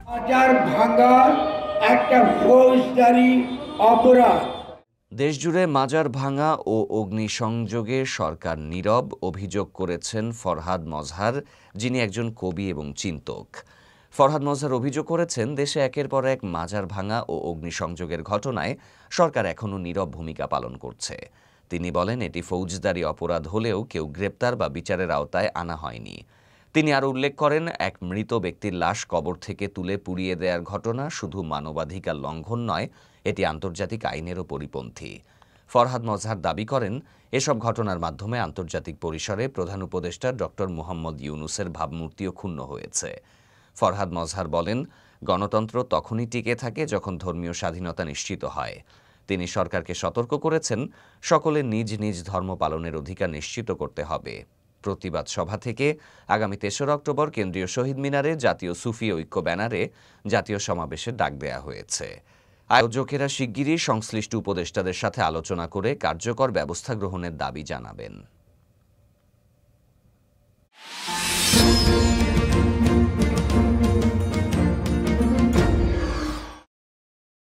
মাজার ভাঙা একটা ফৌজদারি অপরাধ। দেশজুড়ে মাজার ভাঙা ও অগ্নিসংযোগে সরকার নীরব, অভিযোগ করেছেন ফরহাদ মজহার, যিনি একজন কবি এবং চিন্তক। ফরহাদ মজহার অভিযোগ করেছেন, দেশে একের পর এক মাজার ভাঙা ও অগ্নিসংযোগের ঘটনায় সরকার এখনও নীরব ভূমিকা পালন করছে। তিনি বলেন, এটি ফৌজদারি অপরাধ হলেও কেউ গ্রেপ্তার বা বিচারের আওতায় আনা হয়নি। তিনি আরও উল্লেখ করেন, এক মৃত ব্যক্তির লাশ কবর থেকে তুলে পুড়িয়ে দেওয়ার ঘটনা শুধু মানবাধিকার লঙ্ঘন নয়, এটি আন্তর্জাতিক আইনেরও পরিপন্থী। ফরহাদ মজহার দাবি করেন, এসব ঘটনার মাধ্যমে আন্তর্জাতিক পরিসরে প্রধান উপদেষ্টা ডক্টর মুহাম্মদ ইউনূসের ভাবমূর্তিও ক্ষুণ্ণ হয়েছে। ফরহাদ মজহার বলেন, গণতন্ত্র তখনই টিকে থাকে যখন ধর্মীয় স্বাধীনতা নিশ্চিত হয়। তিনি সরকারকে সতর্ক করেছেন, সকলে নিজ নিজ ধর্ম পালনের অধিকার নিশ্চিত করতে হবে। প্রতিবাদ সভা থেকে আগামী ৩রা অক্টোবর কেন্দ্রীয় শহীদ মিনারে জাতীয় সুফি ঐক্য ব্যানারে জাতীয় সমাবেশের ডাক দেয়া হয়েছে। আয়োজকেরা শিগগিরই সংশ্লিষ্ট উপদেষ্টাদের সাথে আলোচনা করে কার্যকর ব্যবস্থা গ্রহণের দাবি জানাবেন।